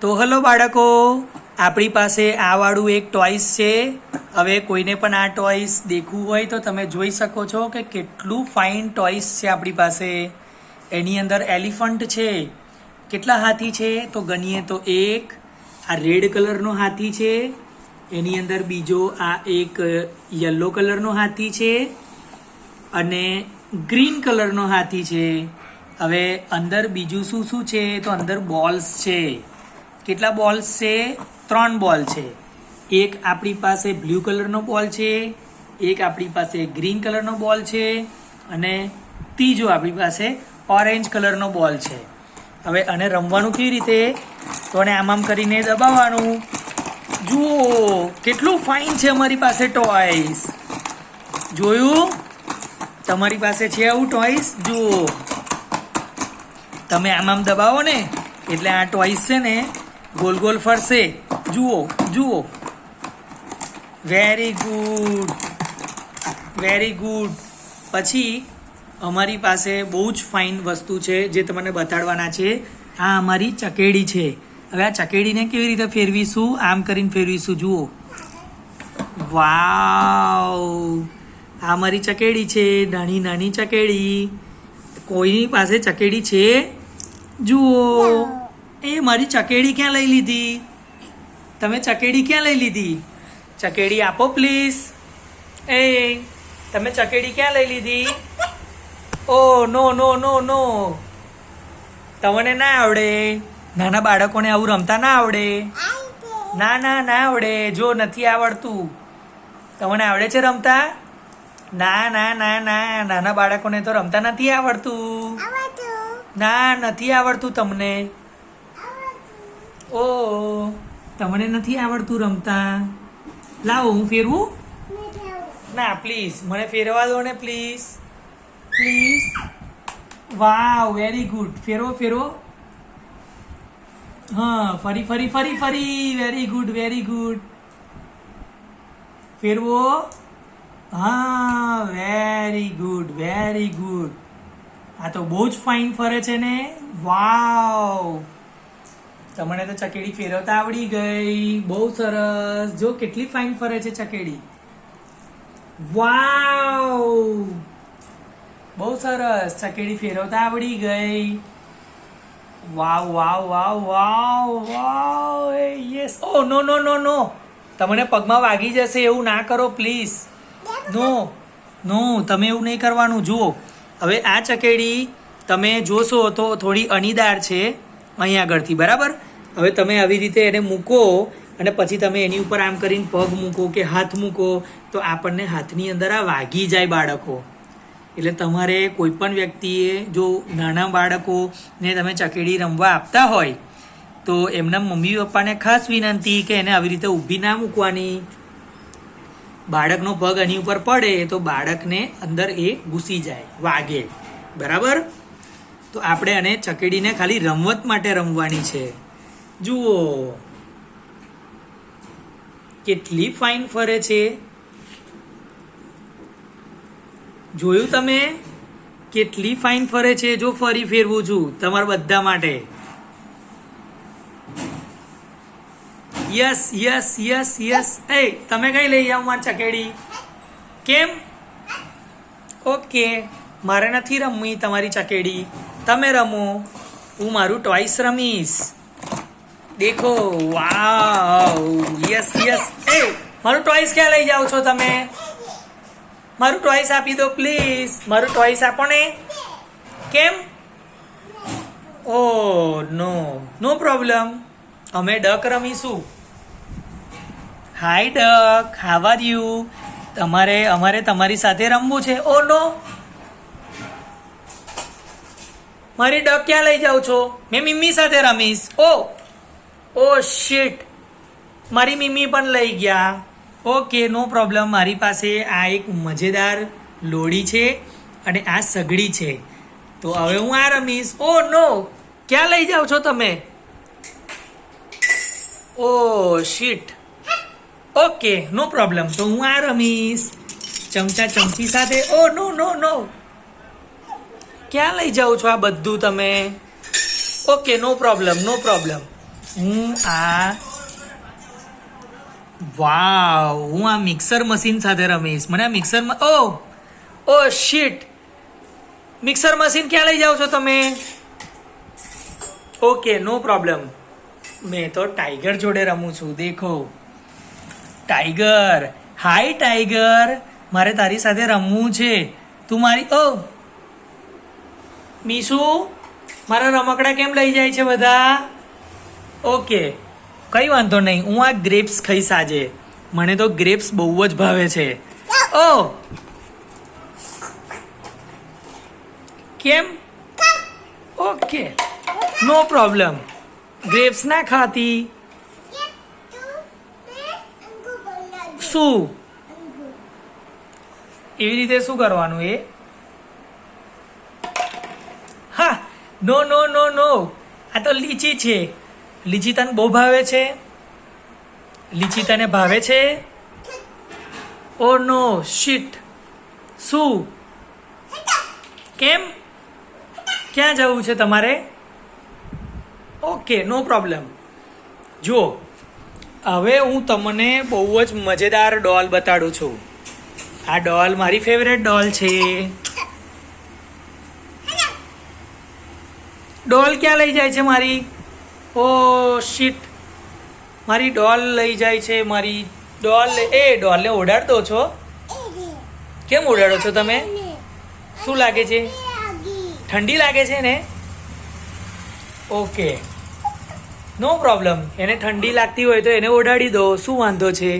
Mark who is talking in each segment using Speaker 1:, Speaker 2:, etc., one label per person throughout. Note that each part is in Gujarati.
Speaker 1: તો હલો બાળકો, આપણી પાસે આ વાળું એક ટોયસ છે. હવે કોઈને પણ આ ટોયસ દેખવું હોય તો તમે જોઈ શકો છો કે કેટલું ફાઇન ટોયસ છે આપણી પાસે. એની અંદર એલિફન્ટ છે. કેટલા હાથી છે તો ગણીએ તો એક. આ રેડ કલરનો હાથી છે. એની અંદર બીજો આ એક યલો કલરનો હાથી છે અને ગ્રીન કલરનો હાથી છે. હવે અંદર બીજું શું શું છે તો અંદર બોલ્સ છે. કેટલા બોલ્સ છે? 3 બોલ છે. એક આપણી પાસે બ્લુ કલરનો બોલ છે, એક આપણી પાસે ગ્રીન કલરનો બોલ છે અને ત્રીજો આપણી પાસે ઓરેન્જ કલરનો બોલ છે. હવે આને રમવાનું કેવી રીતે? તો આને આમ કરીને દબાવવાનું. જુઓ કેટલું ફાઇન છે અમારી પાસે ટોયસ. જોયું? તમારી પાસે છે આવું ટોયસ? જુઓ, તમે આમ દબાવો ને એટલે આ ટોયસ છે ને ગોલ ગોલ ફરશે. જુઓ જુઓ, વેરી ગુડ, વેરી ગુડ. પછી અમારી પાસે બહુ જ ફાઇન વસ્તુ છે જે તમને બતાડવાના છે. આ અમારી ચકેડી છે. હવે આ ચકેડીને કેવી રીતે ફેરવીશું? આમ કરીને ફેરવીશું. જુઓ, વાવ, આ મારી ચકેડી છે, નાની નાની ચકેડી. કોઈની પાસે ચકેડી છે? જુઓ, એ મારી ચકેડી ક્યાં લઈ લીધી? તમે ચકેડી ક્યાં લઈ લીધી? ચકેડી આપો પ્લીઝ. એ તમે ચકેડી ક્યાં લઈ લીધી? ઓ નો નો નો નો, તમને ના આવડે. નાના બાળકોને આવું રમતા ના આવડે. ના ના ના આવડે. જો નથી આવડતું. તમને આવડે છે રમતા? ના ના ના ના, નાના બાળકોને તો રમતા નથી આવડતું. ના, નથી આવડતું તમને. ઓ, તમને નથી આવડતું રમતા. લાવો હું ફેરવું? ના પ્લીઝ, મને ફેરવા દો ને please, please. Wow, very good. ફેરવો ફેરવો. હા, ફરી ફરી ફરી ફરી. Very good, very good. ફેરવો. હા, વેરી ગુડ, વેરી ગુડ. આ તો બહુ જ ફાઇન ફરે છે ને. વાવ, તમને તો ચકેડી ફેરવતા આવડી ગઈ. બહુ સરસ. જો કેટલી ફાઇન ફરે છે ચકેડી. વાવ, બહુ સરસ. ચકેડી ફેરવતા આવડી ગઈ. વાવ વાવ વાવ વાવ વાવ. યસ. ઓ નો નો નો નો, તમને પગમાં વાગી જશે. એવું ના કરો પ્લીઝ. નો નો, તમે એવું નહીં કરવાનું. જુઓ, હવે આ ચકેડી તમે જોશો તો થોડી અણીદાર છે અહીં આગળથી, બરાબર? હવે તમે આવી રીતે એને મૂકો અને પછી તમે એની ઉપર આમ કરીને પગ મૂકો કે હાથ મૂકો તો આપણને હાથની અંદર આ વાગી જાય બાળકો. એટલે તમારે કોઈ પણ વ્યક્તિએ જો નાના બાળકોને તમે ચકેડી રમવા આપતા હોય તો એમના મમ્મી પપ્પાને ખાસ વિનંતી કે એને આવી રીતે ઊભી ના મૂકવાની. બાળકનો પગ એની ઉપર પડે તો બાળકને અંદર એ ઘૂસી જાય, વાગે, બરાબર? તો આપણે આને ચકેડીને ખાલી રમત માટે રમવાની છે. જુઓ કેટલી ફાઇન ફરે છે. જોયું તમે? કેટલી ફાઇન ફરે છે. જો ફરી ફેરવું છું તમારા બધા માટે. Yes yes yes yes. એ તમે કઈ લઈ આવો મારી ચકેડી? કેમ? ઓકે, મારે નથી રમવી તમારી ચકેડી. તમે રમો, હું મારું ટોયસ રમીશ. દેખો, વાવ, યસ યસ. એ મારું ટોયસ ક્યાં લઈ જાઓ છો તમે? મારું ટોયસ આપી દો પ્લીઝ. મારું ટોયસ આપો ને. કેમ? Oh no, no problem. અમે ડક રમીશું. Hi duck, how are you? અમારે તમારી સાથે રમવું છે. ઓ નો, મારી ડક ક્યાં લઈ જાઓ છો? મેં મિમ્મી સાથે રમીશ. ઓ શિટ, મારી મિમ્મી પણ લઈ ગયા. ઓકે, નો પ્રોબ્લેમ. મારી પાસે આ એક મજેદાર લોડી છે અને આ સગડી છે. તો હવે હું આ રમીશ. ઓ નો, ક્યાં લઈ જાઓ છો તમે? ઓ શિટ. ઓકે, નો પ્રોબ્લેમ. તો હું આ રમીશ ચમચા ચમચી સાથે. ઓ નો નો નો, ક્યાં લઈ જાઓ છો આ બધું તમે? ઓકે, નો પ્રોબ્લેમ, નો પ્રોબ્લેમ. હું આ મિક્સર મશીન સાથે રમીશ. મને આ મિક્સરમાં ઓ શીટ, મિક્સર મશીન ક્યાં લઈ જાઓ છો તમે? ઓકે, નો પ્રોબ્લેમ. મેં તો ટાઈગર જોડે રમું છું. દેખો ટાઈગર. હાય ટાઈગર, મારે તારી સાથે રમવું છે. તું મારી મીશુ, મારા રમકડા કેમ લઈ જાય છે બધા? ઓકે, કઈ વાંધો નહીં. હું આ ગ્રેપ્સ ખાઈશ આજે. મને તો ગ્રેપ્સ બહુ જ ભાવે છે. કેમ? ઓકે, નો પ્રોબ્લેમ. ગ્રેપ્સ ના ખાતી. શું એવી રીતે શું કરવાનું એ? હા, નો નો નો નો, આ તો લીચી છે. લીચી તને બહુ ભાવે છે? લીચી તને ભાવે છે? ઓ નો શીટ. શું? કેમ? ક્યાં જવું છે તમારે? ઓકે, નો પ્રોબ્લેમ. જો હવે હું તમને બહુ જ મજેદાર ડોલ બતાડું છું. આ ડોલ મારી ફેવરેટ ડોલ છે. ડોલ ક્યાં લઈ જાય છે મારી? ઓ શીટ, મારી ડોલ લઈ જાય છે. મારી ડોલ ડોલને ઓડાડ દો છો? કેમ ઓડાડો છો તમે? શું લાગે છે? ઠંડી લાગે છે ને? ઓકે, નો પ્રોબ્લેમ. એને ઠંડી લાગતી હોય તો એને ઓડાડી દો. શું વાંધો છે?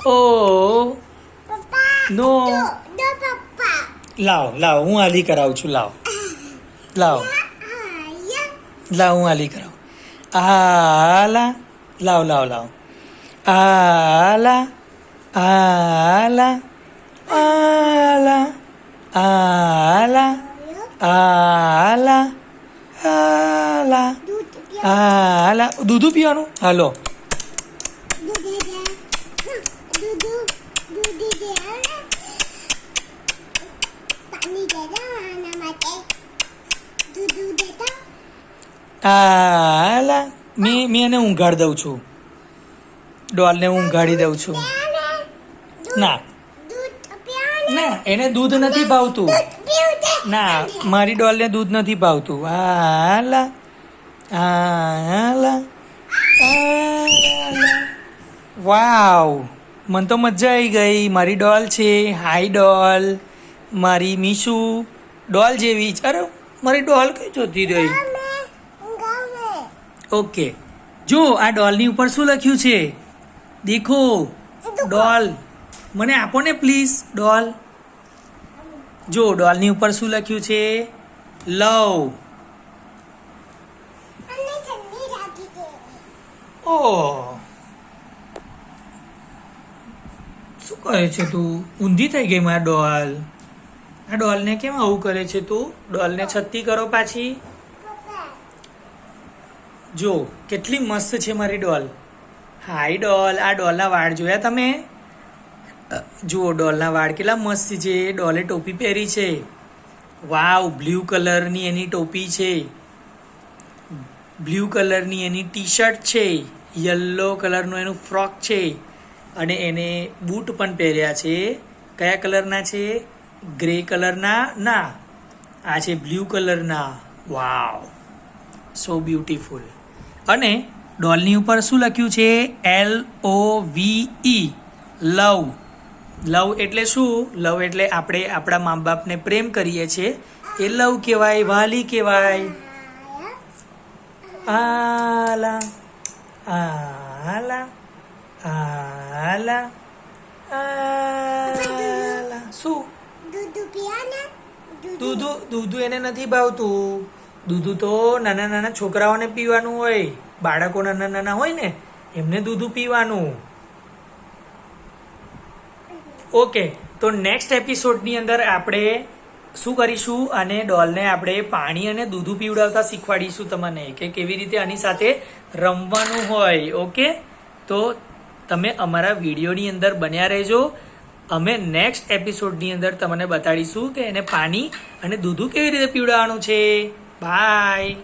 Speaker 1: ઓ નો, લાવ હું હાલી કરાવું છું. લાવ હું હાલી કરાવું. આલા લાવ આલા આલા આલા આલા આલા આલા આલા. દૂધ પીવાનું? હાલો. આલા મેં એને ઊંઘાડી દઉં છું. ડોલને ઊંઘાડી દઉં છું. ના, એને દૂધ નથી ભાવતું. ના, મારી ડોલને દૂધ નથી ભાવતું. આલા આલા આલા. વાવ, મને તો મજા આવી ગઈ. મારી ડોલ છે. હાય ડોલ, મારી મીશુ ડોલ જેવી જ. અરે મારી ડોલ કઈ જોતી રહી? ઓકે, જો આ ડોલની ઉપર શું લખ્યું છે? દેખો ડોલ. મને આપો ને પ્લીઝ ડોલ. જો ડોલની ઉપર શું લખ્યું છે? લવ. ઓ, શું કરે છે તું? ઊંધી થઈ ગઈ મારી ડોલ. આ ડોલને કેમ આવું કરે છે તું? ડોલને છત્તી કરો પાછી. જો કેટલી મસ્ત છે મારી ડોલ. હાય ડોલ. આ ડોલના વાળ જોયા તમે? જુઓ ડોલના વાળ કેટલા મસ્ત છે. ડોલે ટોપી પહેરી છે. વાવ, બ્લુ કલરની એની ટોપી છે. બ્લુ કલરની એની ટી શર્ટ છે. યલો કલરનું એનું ફ્રોક છે. અને એને બૂટ પણ પહેર્યા છે. કયા કલરના છે? ગ્રે કલરના? ના, આ છે બ્લુ કલરના. વાવ, સો બ્યુટીફુલ. અને ડોલની ઉપર શું લખ્યું છે? LOVE, લવ. લવ એટલે શું? લવ એટલે આપણે આપણા મા બાપને પ્રેમ કરીએ છીએ એ લવ કહેવાય, વાલી કહેવાય. આલા આલા આલા આલા. શું? દૂધ એને નથી ભાવતું. દૂધ તો નાના નાના છોકરાઓને પીવાનું હોય. બાળકો નાના નાના હોય ને એમને દૂધ પીવાનું. ઓકે, તો નેક્સ્ટ એપિસોડની અંદર આપણે શું કરીશું? અને ડોલને આપણે પાણી અને દૂધ પીવડાવતા શીખવાડીશું તમને કે કેવી રીતે આની સાથે રમવાનું હોય. ઓકે, તો તમે અમારા વિડીયોની અંદર બન્યા રહેજો. અમે નેક્સ્ટ એપિસોડની અંદર તમને બતાડીશું કે એને પાણી અને દૂધ કેવી રીતે પીવડાવવાનું છે. બાય.